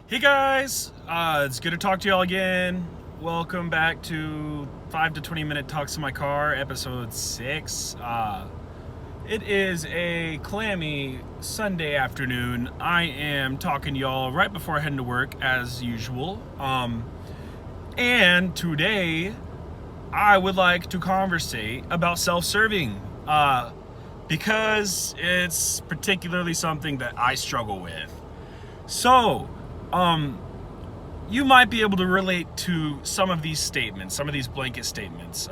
Hey guys, it's good to talk to y'all again. Welcome back to 5 to 20 minute talks in my car, episode 6. It is a clammy Sunday afternoon. I am talking to y'all right before I head to work as usual. And today I would like to conversate about self-serving because it's particularly something that I struggle with. So, you might be able to relate to some of these statements, some of these blanket statements.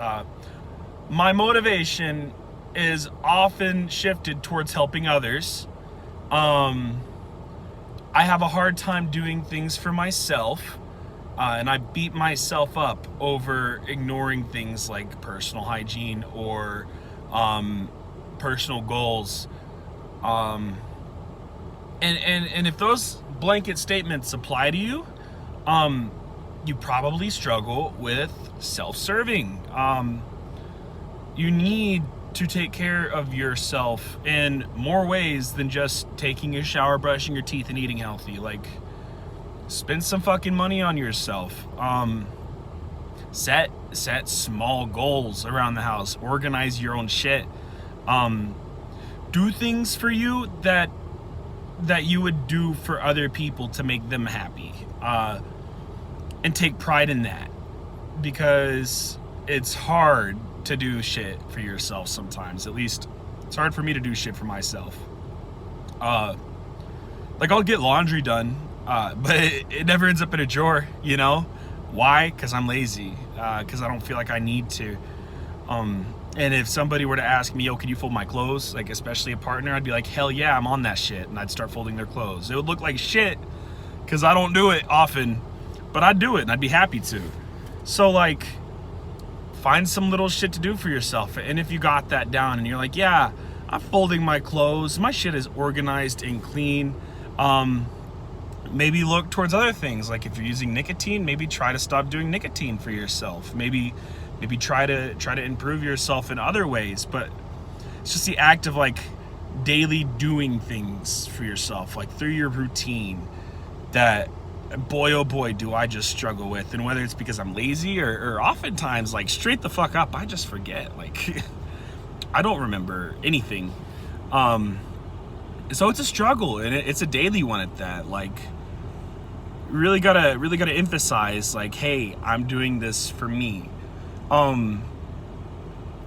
My motivation is often shifted towards helping others. I have a hard time doing things for myself, and I beat myself up over ignoring things like personal hygiene or personal goals. And if those blanket statements apply to you, you probably struggle with self-serving. You need to take care of yourself in more ways than just taking a shower, brushing your teeth, and eating healthy. Like, spend some fucking money on yourself. Set small goals around the house. Organize your own shit. Do things for you that you would do for other people to make them happy, and take pride in that, because it's hard to do shit for yourself sometimes. At least it's hard for me to do shit for myself. Like, I'll get laundry done, but it never ends up in a drawer, you know? Why? Because I'm lazy, because I don't feel like I need to. And if somebody were to ask me, yo, can you fold my clothes? Like, especially a partner, I'd be like, hell yeah, I'm on that shit. And I'd start folding their clothes. It would look like shit because I don't do it often, but I'd do it and I'd be happy to. So, like, find some little shit to do for yourself. And if you got that down and you're like, yeah, I'm folding my clothes, my shit is organized and clean, maybe look towards other things. Like, if you're using nicotine, maybe try to stop doing nicotine for yourself. Maybe try to improve yourself in other ways. But it's just the act of, like, daily doing things for yourself, like through your routine, that, boy oh boy, do I just struggle with. And whether it's because I'm lazy or oftentimes, like, straight the fuck up, I just forget. Like, I don't remember anything. So it's a struggle, and it's a daily one at that. Like, really gotta emphasize, like, hey, I'm doing this for me. And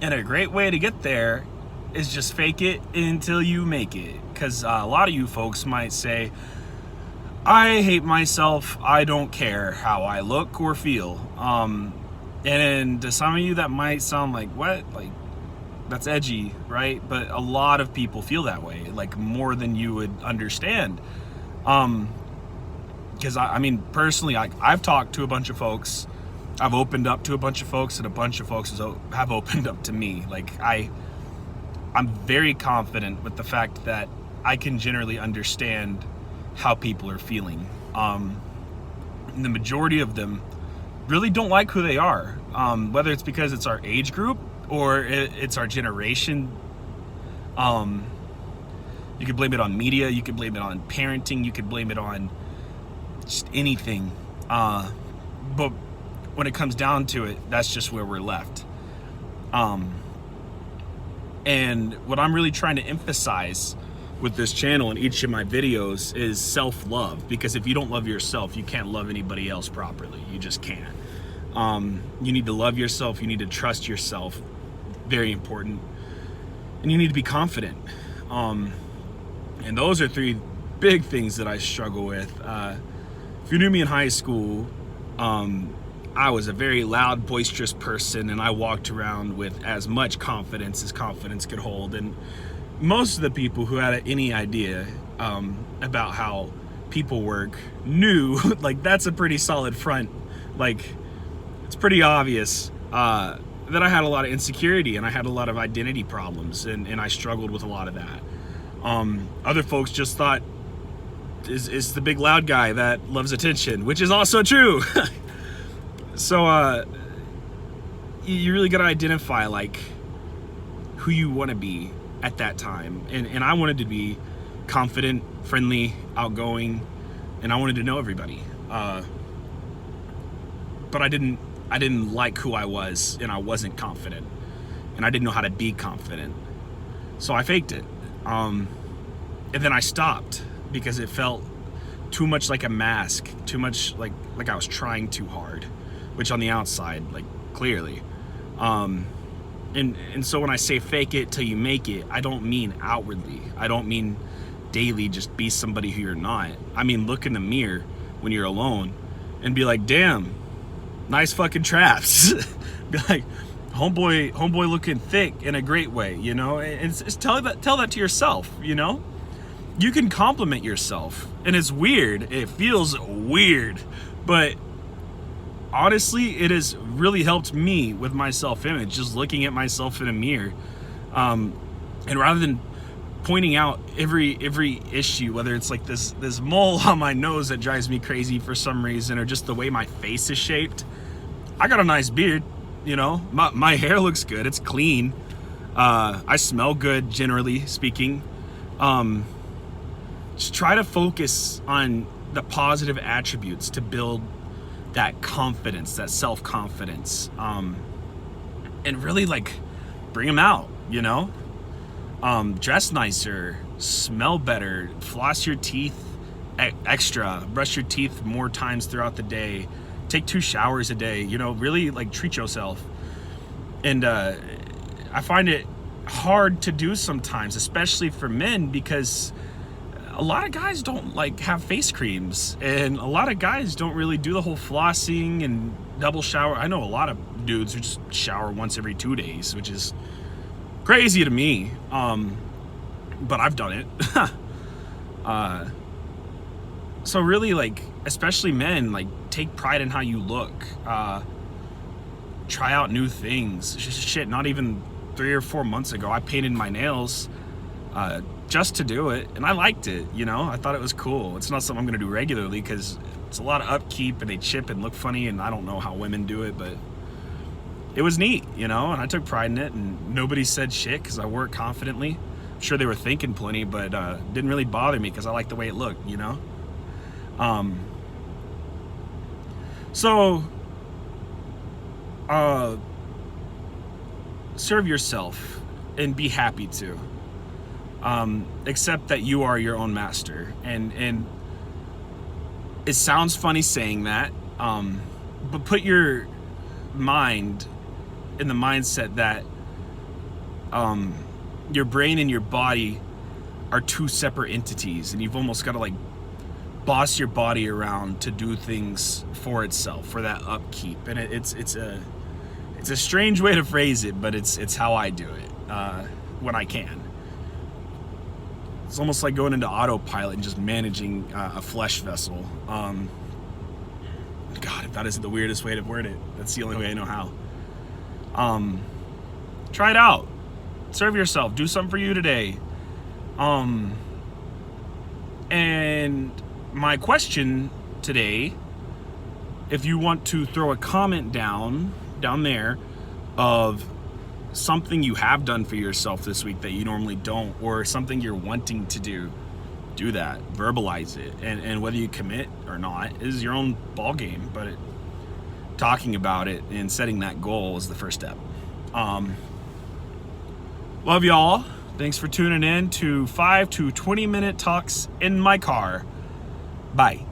a great way to get there is just fake it until you make it. Because a lot of you folks might say, I hate myself, I don't care how I look or feel. And to some of you that might sound like, what? Like, that's edgy, right? But a lot of people feel that way, like, more than you would understand. Because I mean, personally, I've talked to a bunch of folks, I've opened up to a bunch of folks, and a bunch of folks have opened up to me. Like, I'm very confident with the fact that I can generally understand how people are feeling. And the majority of them really don't like who they are, whether it's because it's our age group or it's our generation. You could blame it on media, you could blame it on parenting, you could blame it on just anything. But when it comes down to it, that's just where we're left. And what I'm really trying to emphasize with this channel and each of my videos is self-love. Because if you don't love yourself, you can't love anybody else properly. You just can't. You need to love yourself. You need to trust yourself. Very important. And you need to be confident. And those are three big things that I struggle with. If you knew me in high school, I was a very loud, boisterous person, and I walked around with as much confidence as confidence could hold. And most of the people who had any idea about how people work knew, like, that's a pretty solid front. Like, it's pretty obvious that I had a lot of insecurity and I had a lot of identity problems, and I struggled with a lot of that. Other folks just thought, is the big loud guy that loves attention, which is also true. So you really gotta identify, like, who you want to be at that time. And I wanted to be confident, friendly, outgoing, and I wanted to know everybody. But I didn't like who I was, and I wasn't confident, and I didn't know how to be confident. So I faked it. And then I stopped because it felt too much like a mask, too much like I was trying too hard, which on the outside, like, clearly. And so when I say fake it till you make it, I don't mean outwardly. I don't mean daily just be somebody who you're not. I mean, look in the mirror when you're alone and be like, damn, nice fucking traps. Be like, homeboy looking thick in a great way, you know? And tell that to yourself, you know? You can compliment yourself. And it's weird. It feels weird. But honestly, it has really helped me with my self-image, just looking at myself in a mirror. And rather than pointing out every issue, whether it's like this mole on my nose that drives me crazy for some reason, or just the way my face is shaped. I got a nice beard, you know, my hair looks good, it's clean. I smell good, generally speaking. Just try to focus on the positive attributes to build that confidence, that self-confidence, and really, like, bring them out, you know? Dress nicer, smell better, floss your teeth extra, brush your teeth more times throughout the day, take 2 showers a day, you know, really, like, treat yourself. And I find it hard to do sometimes, especially for men, because a lot of guys don't, like, have face creams, and a lot of guys don't really do the whole flossing and double shower. I know a lot of dudes who just shower once every 2 days, which is crazy to me, but I've done it. So really, like, especially men, like, take pride in how you look. Try out new things. Shit, not even 3 or 4 months ago, I painted my nails just to do it, and I liked it, you know? I thought it was cool. It's not something I'm gonna do regularly because it's a lot of upkeep, and they chip and look funny, and I don't know how women do it, but it was neat, you know? And I took pride in it, and nobody said shit because I wore it confidently. I'm sure they were thinking plenty, but didn't really bother me because I liked the way it looked, you know? So serve yourself and be happy to. Accept that you are your own master, and it sounds funny saying that, but put your mind in the mindset that your brain and your body are 2 separate entities, and you've almost got to, like, boss your body around to do things for itself, for that upkeep. And it's a strange way to phrase it, but it's how I do it when I can. It's almost like going into autopilot and just managing a flesh vessel. God, if that isn't the weirdest way to word it, that's the only way I know how. Try it out. Serve yourself. Do something for you today. And my question today, if you want to throw a comment down there of something you have done for yourself this week that you normally don't, or something you're wanting to do that. Verbalize it. And whether you commit or not is your own ball game, but talking about it and setting that goal is the first step. Love y'all. Thanks for tuning in to 5 to 20 minute talks in my car. Bye.